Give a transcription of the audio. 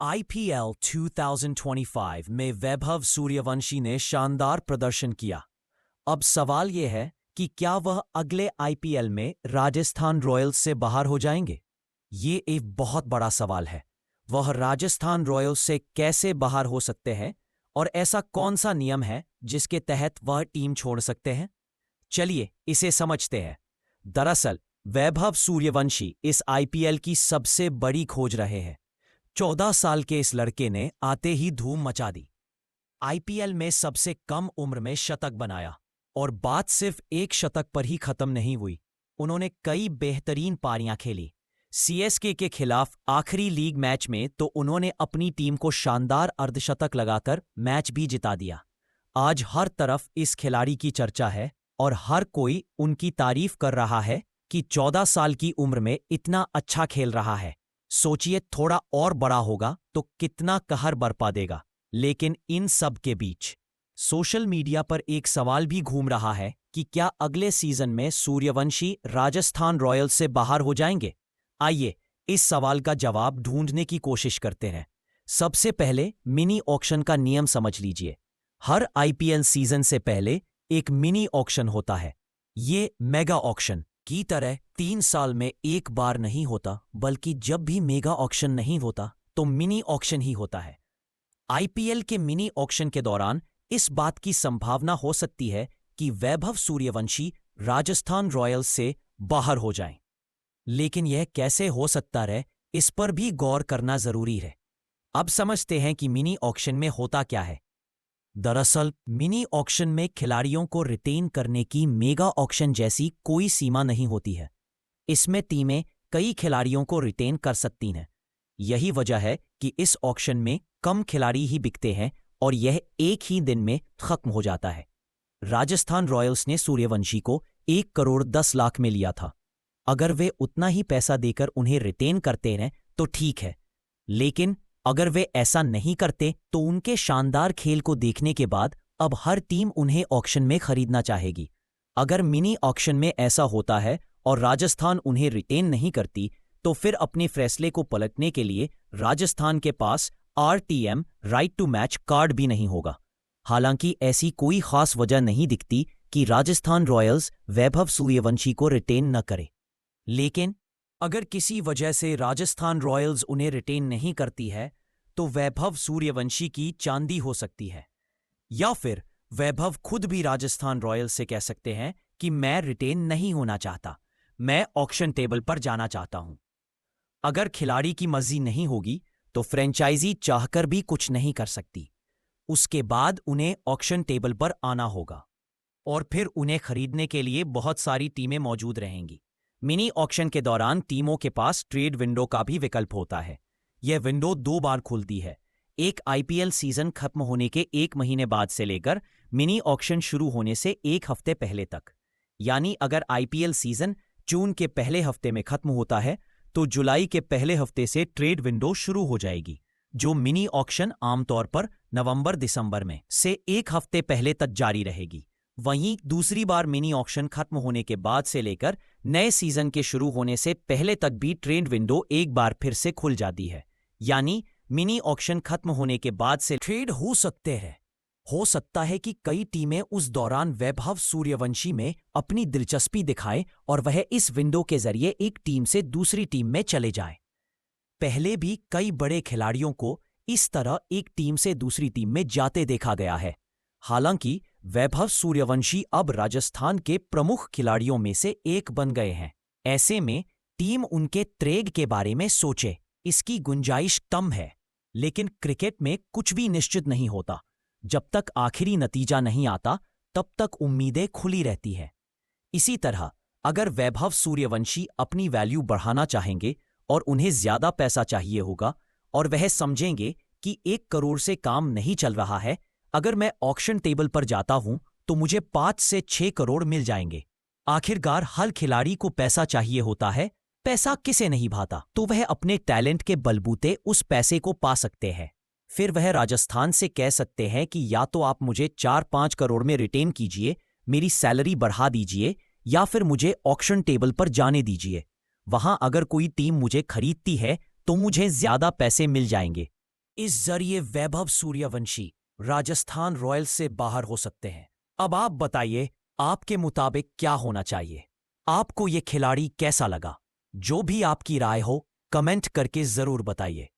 IPL 2025 में वैभव सूर्यवंशी ने शानदार प्रदर्शन किया। अब सवाल यह है कि क्या वह अगले आईपीएल में राजस्थान रॉयल्स से बाहर हो जाएंगे? ये एक बहुत बड़ा सवाल है। वह राजस्थान रॉयल्स से कैसे बाहर हो सकते हैं और ऐसा कौन सा नियम है जिसके तहत वह टीम छोड़ सकते हैं? चलिए इसे समझते हैं। दरअसल वैभव सूर्यवंशी इस आईपीएल की सबसे बड़ी खोज रहे हैं। 14 साल के इस लड़के ने आते ही धूम मचा दी। आईपीएल में सबसे कम उम्र में शतक बनाया और बात सिर्फ एक शतक पर ही खत्म नहीं हुई। उन्होंने कई बेहतरीन पारियां खेली। सीएसके के खिलाफ आखिरी लीग मैच में तो उन्होंने अपनी टीम को शानदार अर्धशतक लगाकर मैच भी जिता दिया। आज हर तरफ इस खिलाड़ी की चर्चा है और हर कोई उनकी तारीफ कर रहा है कि 14 साल की उम्र में इतना अच्छा खेल रहा है। सोचिए थोड़ा और बड़ा होगा तो कितना कहर बरपा देगा। लेकिन इन सब के बीच सोशल मीडिया पर एक सवाल भी घूम रहा है कि क्या अगले सीजन में सूर्यवंशी राजस्थान रॉयल्स से बाहर हो जाएंगे? आइए इस सवाल का जवाब ढूंढने की कोशिश करते हैं। सबसे पहले मिनी ऑक्शन का नियम समझ लीजिए। हर आईपीएल सीजन से पहले एक मिनी ऑक्शन होता है। ये मेगा ऑक्शन की तरह 3 साल में एक बार नहीं होता, बल्कि जब भी मेगा ऑक्शन नहीं होता तो मिनी ऑक्शन ही होता है। आईपीएल के मिनी ऑक्शन के दौरान इस बात की संभावना हो सकती है कि वैभव सूर्यवंशी राजस्थान रॉयल्स से बाहर हो जाएं। लेकिन यह कैसे हो सकता है, इस पर भी गौर करना जरूरी है। अब समझते हैं कि मिनी ऑक्शन में होता क्या है। दरअसल मिनी ऑक्शन में खिलाड़ियों को रिटेन करने की मेगा ऑक्शन जैसी कोई सीमा नहीं होती है। इसमें टीमें कई खिलाड़ियों को रिटेन कर सकती हैं। यही वजह है कि इस ऑक्शन में कम खिलाड़ी ही बिकते हैं और यह एक ही दिन में खत्म हो जाता है। राजस्थान रॉयल्स ने सूर्यवंशी को 1 करोड़ 10 लाख में लिया था। अगर वे उतना ही पैसा देकर उन्हें रिटेन करते हैं तो ठीक है, लेकिन अगर वे ऐसा नहीं करते तो उनके शानदार खेल को देखने के बाद अब हर टीम उन्हें ऑक्शन में खरीदना चाहेगी। अगर मिनी ऑक्शन में ऐसा होता है और राजस्थान उन्हें रिटेन नहीं करती, तो फिर अपने फैसले को पलटने के लिए राजस्थान के पास RTM right to match card भी नहीं होगा। हालांकि ऐसी कोई खास वजह नहीं दिखती कि राजस्थान रॉयल्स वैभव सूर्यवंशी को रिटेन न करे। लेकिन अगर किसी वजह से राजस्थान रॉयल्स उन्हें रिटेन नहीं करती है तो वैभव सूर्यवंशी की चांदी हो सकती है। या फिर वैभव खुद भी राजस्थान रॉयल्स से कह सकते हैं कि मैं रिटेन नहीं होना चाहता, मैं ऑक्शन टेबल पर जाना चाहता हूं। अगर खिलाड़ी की मर्जी नहीं होगी तो फ्रेंचाइजी चाहकर भी कुछ नहीं कर सकती। उसके बाद उन्हें ऑक्शन टेबल पर आना होगा और फिर उन्हें खरीदने के लिए बहुत सारी टीमें मौजूद रहेंगी। मिनी ऑक्शन के दौरान टीमों के पास ट्रेड विंडो का भी विकल्प होता है। यह विंडो 2 बार खुलती है, एक आईपीएल सीजन खत्म होने के 1 महीने बाद से लेकर मिनी ऑक्शन शुरू होने से 1 हफ्ते पहले तक। यानी अगर आईपीएल सीजन जून के पहले हफ्ते में खत्म होता है तो जुलाई के पहले हफ्ते से ट्रेड विंडो शुरू हो जाएगी, जो मिनी ऑक्शन आमतौर पर नवंबर-दिसंबर में से 1 हफ्ते पहले तक जारी रहेगी। वहीं दूसरी बार मिनी ऑक्शन खत्म होने के बाद से लेकर नए सीजन के शुरू होने से पहले तक भी ट्रेड विंडो एक बार फिर से खुल जाती है। यानी मिनी ऑक्शन खत्म होने के बाद से ट्रेड हो सकते हैं। हो सकता है कि कई टीमें उस दौरान वैभव सूर्यवंशी में अपनी दिलचस्पी दिखाएं और वह इस विंडो के जरिए एक टीम से दूसरी टीम में चले जाएं। पहले भी कई बड़े खिलाड़ियों को इस तरह एक टीम से दूसरी टीम में जाते देखा गया है। हालांकि वैभव सूर्यवंशी अब राजस्थान के प्रमुख खिलाड़ियों में से एक बन गए हैं। ऐसे में टीम उनके ट्रेड के बारे में सोचे, इसकी गुंजाइश कम है। लेकिन क्रिकेट में कुछ भी निश्चित नहीं होता। जब तक आखिरी नतीजा नहीं आता तब तक उम्मीदें खुली रहती है। इसी तरह अगर वैभव सूर्यवंशी अपनी वैल्यू बढ़ाना चाहेंगे और उन्हें ज्यादा पैसा चाहिए होगा और वह समझेंगे कि 1 करोड़ से काम नहीं चल रहा है, अगर मैं ऑक्शन टेबल पर जाता हूं तो मुझे 5 से 6 करोड़ मिल जाएंगे। आखिरकार हर खिलाड़ी को पैसा चाहिए होता है, पैसा किसे नहीं भाता, तो वह अपने टैलेंट के बलबूते उस पैसे को पा सकते हैं। फिर वह राजस्थान से कह सकते हैं कि या तो आप मुझे 4-5 करोड़ में रिटेन कीजिए, मेरी सैलरी बढ़ा दीजिए, या फिर मुझे ऑक्शन टेबल पर जाने दीजिए। वहां अगर कोई टीम मुझे खरीदती है तो मुझे ज्यादा पैसे मिल जाएंगे। इस जरिए वैभव सूर्यवंशी राजस्थान रॉयल्स से बाहर हो सकते हैं। अब आप बताइए, आपके मुताबिक क्या होना चाहिए? आपको ये खिलाड़ी कैसा लगा? जो भी आपकी राय हो, कमेंट करके जरूर बताइए।